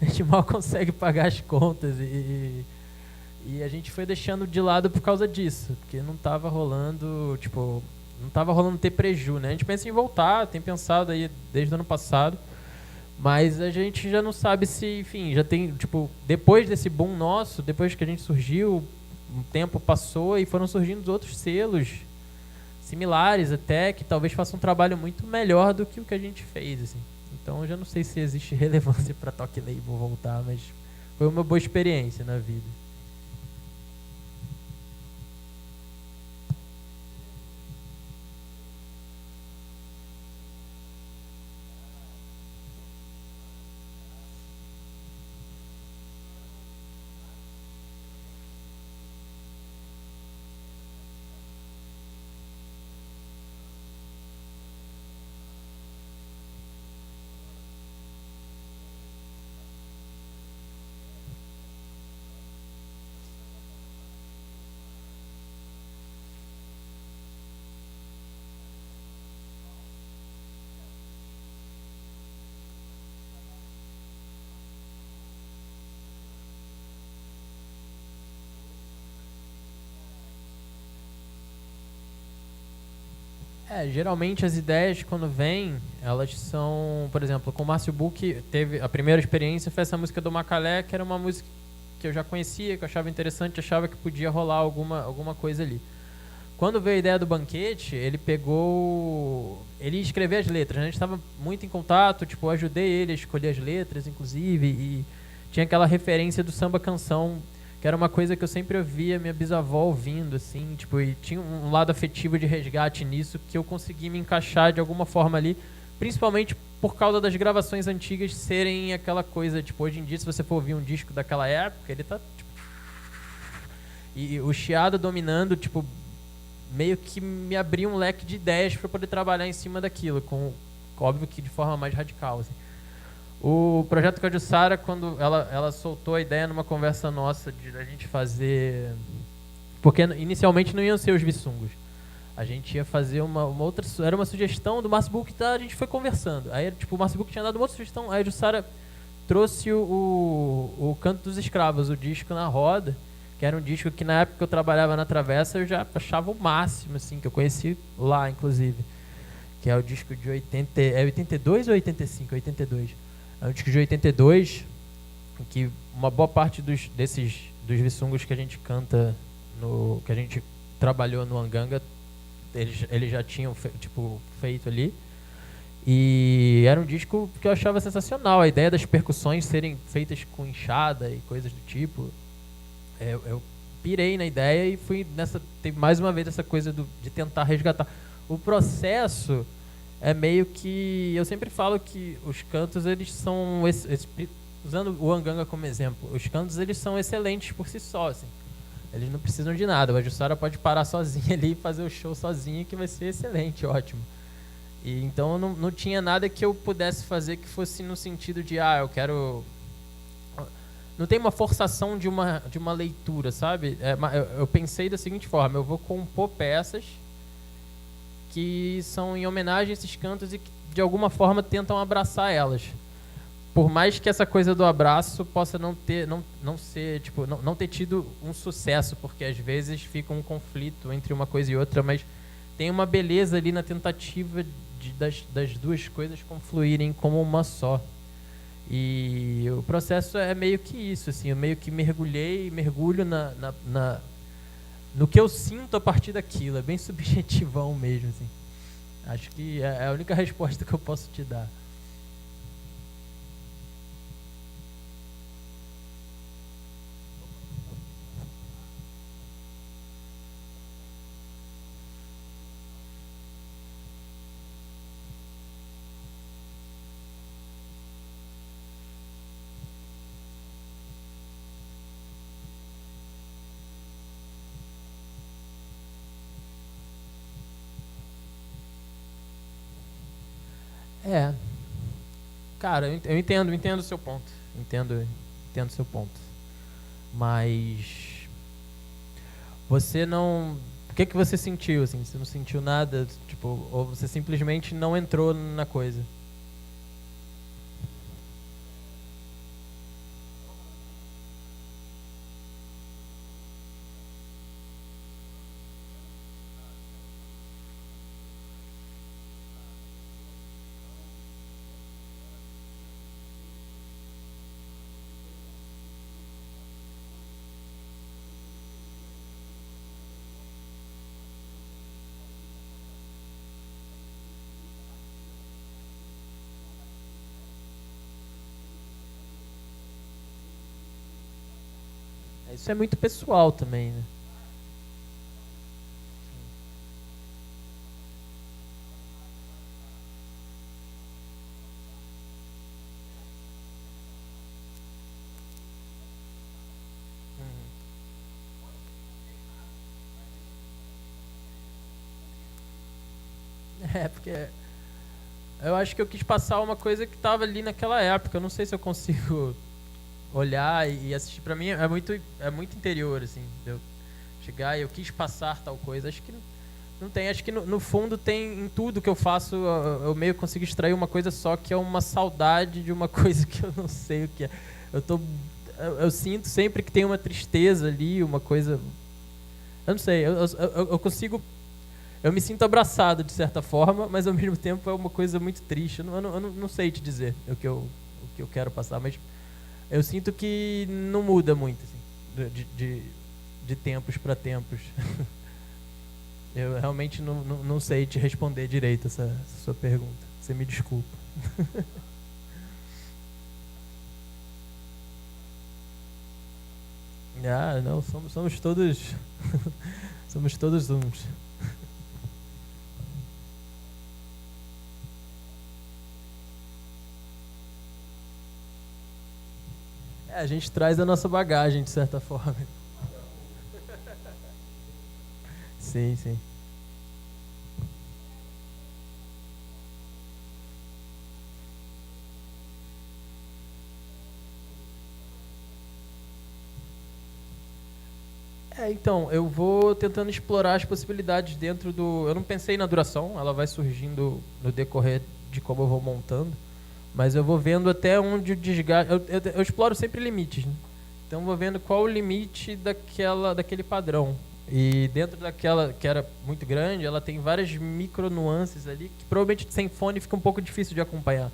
A gente mal consegue pagar as contas e a gente foi deixando de lado por causa disso, porque não tava rolando, tipo, não tava rolando ter preju, né? A gente pensa em voltar, tem pensado aí desde o ano passado, mas a gente já não sabe se, enfim, já tem, tipo, depois desse boom nosso, depois que a gente surgiu, um tempo passou e foram surgindo outros selos similares até, que talvez façam um trabalho muito melhor do que o que a gente fez, assim. Então eu já não sei se existe relevância para Toque Label voltar, mas foi uma boa experiência na vida. Geralmente as ideias quando vêm, elas são, por exemplo, com o Márcio Buch, teve a primeira experiência foi essa música do Macalé, que era uma música que eu já conhecia, que eu achava interessante, achava que podia rolar alguma coisa ali. Quando veio a ideia do Banquete, ele ia escrever as letras, né? A gente estava muito em contato, tipo, eu ajudei ele a escolher as letras, inclusive, e tinha aquela referência do samba canção, que era uma coisa que eu sempre ouvia minha bisavó ouvindo, assim, tipo, e tinha um lado afetivo de resgate nisso que eu consegui me encaixar de alguma forma ali, principalmente por causa das gravações antigas serem aquela coisa, tipo, hoje em dia, se você for ouvir um disco daquela época, ele tá, tipo, e o chiado dominando, tipo, meio que me abriu um leque de ideias para poder trabalhar em cima daquilo, óbvio que de forma mais radical, assim. O projeto Cajussara, quando ela soltou a ideia numa conversa nossa de a gente fazer Porque inicialmente não iam ser os Vissungos. A gente ia fazer uma outra... Era uma sugestão do Márcio Buch, tá? A gente foi conversando. Aí, tipo, o Márcio Buch tinha dado uma outra sugestão. Aí a Jussara trouxe o Canto dos Escravos, o disco Na Roda, que era um disco que na época que eu trabalhava na Travessa eu já achava o máximo, assim, que eu conheci lá, inclusive. Que é o disco de 82 ou 85? 82. É um disco de 82, em que uma boa parte dos Vissungos que a gente canta, que a gente trabalhou no Anganga, eles já tinham feito ali. E era um disco que eu achava sensacional. A ideia das percussões serem feitas com enxada e coisas do tipo. Eu pirei na ideia e fui nessa... Teve mais uma vez essa coisa de tentar resgatar. O processo é meio que... Eu sempre falo que os cantos, eles são... usando o Anganga como exemplo, os cantos, eles são excelentes por si só, assim. Eles não precisam de nada. A Jussara pode parar sozinha ali e fazer o show sozinha, que vai ser excelente, ótimo. E então não tinha nada que eu pudesse fazer que fosse no sentido de, eu quero... Não tem uma forçação de uma leitura, sabe? Eu pensei da seguinte forma: eu vou compor peças que são em homenagem a esses cantos e que de alguma forma tentam abraçar elas. Por mais que essa coisa do abraço possa não ter tido um sucesso, porque às vezes fica um conflito entre uma coisa e outra, mas tem uma beleza ali na tentativa das duas coisas confluírem como uma só. E o processo é meio que isso, assim, eu meio que mergulho no que eu sinto a partir daquilo. É bem subjetivão mesmo, assim. Acho que é a única resposta que eu posso te dar. Cara, eu entendo o seu ponto. Entendo o seu ponto. Mas você não... O que você sentiu, assim? Você não sentiu nada, tipo, ou você simplesmente não entrou na coisa? Isso é muito pessoal também, né? Porque eu acho que eu quis passar uma coisa que estava ali naquela época. Eu não sei se eu consigo olhar e assistir. Pra mim é muito interior, assim. Eu chegar e eu quis passar tal coisa. Acho que não tem. Acho que no fundo tem em tudo que eu faço. Eu meio consigo extrair uma coisa só, que é uma saudade de uma coisa que eu não sei o que é. Eu sinto sempre que tem uma tristeza ali, uma coisa... Eu não sei, eu consigo... Eu me sinto abraçado de certa forma, mas ao mesmo tempo é uma coisa muito triste. Eu não sei te dizer o que eu quero passar, mas eu sinto que não muda muito, assim, de tempos para tempos. Eu realmente não sei te responder direito essa sua pergunta. Você me desculpa. Não, somos todos somos todos uns. A gente traz a nossa bagagem, de certa forma. Sim, sim. Então, eu vou tentando explorar as possibilidades dentro do... Eu não pensei na duração, ela vai surgindo no decorrer de como eu vou montando, mas eu vou vendo até onde o desgaste... Eu exploro sempre limites, né? Então, eu vou vendo qual o limite daquele padrão. E dentro daquela que era muito grande, ela tem várias micro nuances ali, que provavelmente sem fone fica um pouco difícil de acompanhar.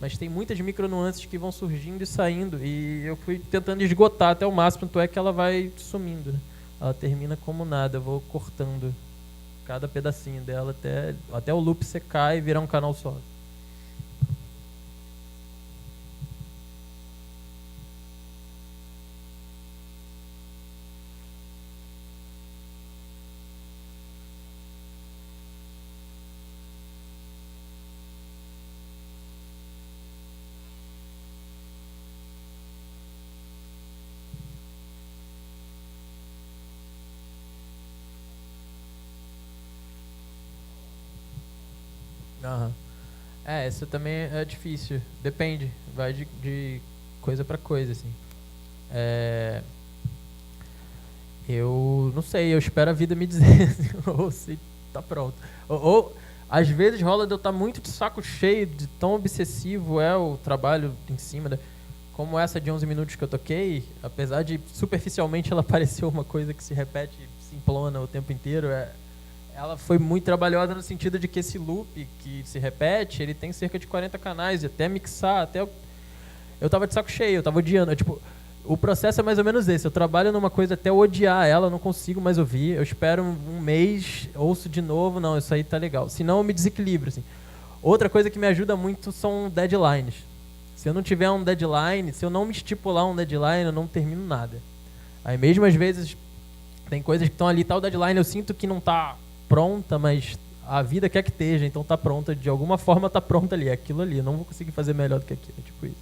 Mas tem muitas micro nuances que vão surgindo e saindo, e eu fui tentando esgotar até o máximo, tanto é que ela vai sumindo, né? Ela termina como nada, eu vou cortando cada pedacinho dela até o loop secar e virar um canal só. Aham. Essa também é difícil. Depende. Vai de coisa pra coisa, assim. É, eu não sei, eu espero a vida me dizer ou se tá pronto. Às vezes rola de eu estar muito de saco cheio, de tão obsessivo é o trabalho em cima, né? Como essa de 11 minutos que eu toquei, apesar de superficialmente ela parecer uma coisa que se repete, simplona o tempo inteiro, ela foi muito trabalhosa no sentido de que esse loop que se repete, ele tem cerca de 40 canais, e até mixar, eu tava de saco cheio, eu tava odiando. Tipo, o processo é mais ou menos esse. Eu trabalho numa coisa até eu odiar ela, eu não consigo mais ouvir. Eu espero um mês, ouço de novo, não, isso aí tá legal. Senão eu me desequilibro, assim. Outra coisa que me ajuda muito são deadlines. Se eu não tiver um deadline, se eu não me estipular um deadline, eu não termino nada. Aí mesmo às vezes tem coisas que estão ali, tal deadline, eu sinto que não tá pronta, mas a vida quer que esteja, então tá pronta, de alguma forma tá pronta ali, é aquilo ali, eu não vou conseguir fazer melhor do que aquilo, tipo isso.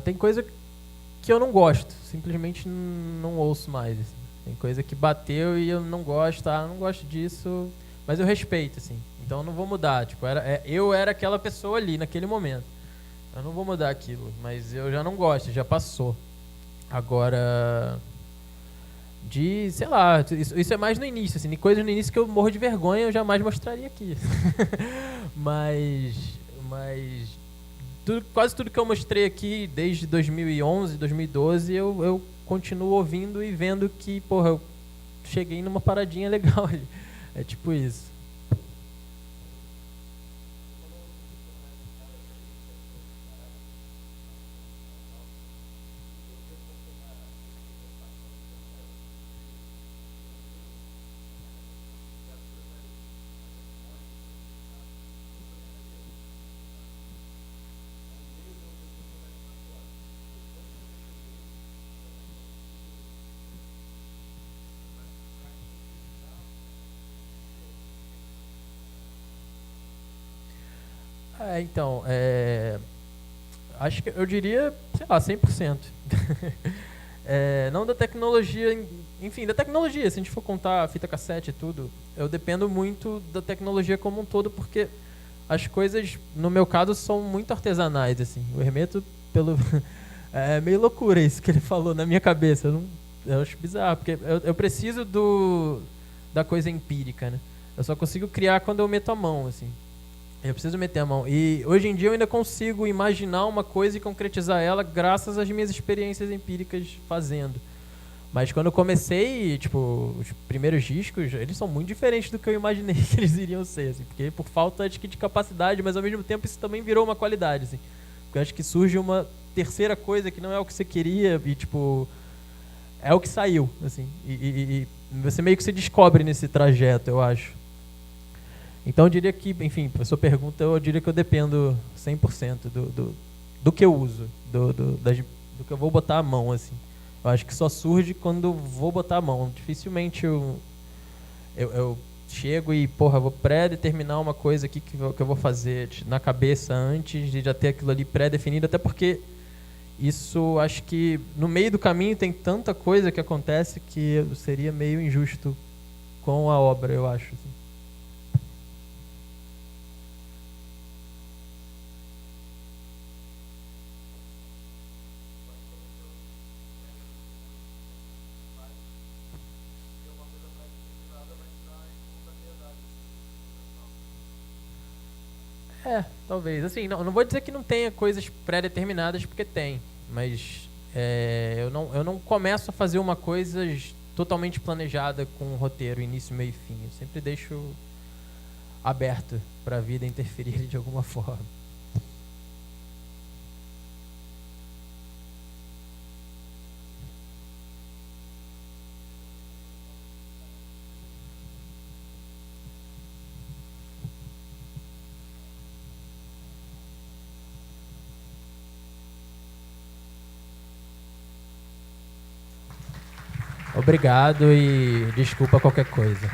Tem coisa que eu não gosto, simplesmente não ouço mais, assim. Tem coisa que bateu e eu não gosto, não gosto disso, mas eu respeito, assim. Então eu não vou mudar, tipo, eu era aquela pessoa ali naquele momento. Eu não vou mudar aquilo, mas eu já não gosto, já passou. Agora, sei lá, isso é mais no início, assim, coisas no início que eu morro de vergonha, eu jamais mostraria aqui. mas quase tudo que eu mostrei aqui desde 2011, 2012, eu continuo ouvindo e vendo que, porra, eu cheguei numa paradinha legal ali. É tipo isso. Então, acho que eu diria, sei lá, 100%. Não da tecnologia, enfim, da tecnologia, se a gente for contar fita cassete e tudo, eu dependo muito da tecnologia como um todo, porque as coisas, no meu caso, são muito artesanais, assim. O Hermeto, é meio loucura isso que ele falou na minha cabeça. Eu acho bizarro, porque eu preciso da coisa empírica, né? Eu só consigo criar quando eu meto a mão, assim. Eu preciso meter a mão. E hoje em dia eu ainda consigo imaginar uma coisa e concretizar ela graças às minhas experiências empíricas fazendo. Mas quando eu comecei, tipo, os primeiros discos, eles são muito diferentes do que eu imaginei que eles iriam ser, assim, porque por falta de capacidade, mas ao mesmo tempo isso também virou uma qualidade, assim. Porque eu acho que surge uma terceira coisa que não é o que você queria e, tipo, é o que saiu, assim. E você meio que se descobre nesse trajeto, eu acho. Então eu diria que, enfim, a sua pergunta, eu diria que eu dependo 100% do que eu uso, do que eu vou botar a mão, assim. Eu acho que só surge quando vou botar a mão. Dificilmente eu chego e, porra, vou pré-determinar uma coisa aqui que eu vou fazer na cabeça antes de já ter aquilo ali pré-definido, até porque isso, acho que no meio do caminho tem tanta coisa que acontece que seria meio injusto com a obra, eu acho. Assim. Talvez. Assim, não vou dizer que não tenha coisas pré-determinadas, porque tem. Mas eu não começo a fazer uma coisa totalmente planejada com um roteiro, início, meio e fim. Eu sempre deixo aberto para a vida interferir de alguma forma. Obrigado e desculpa qualquer coisa.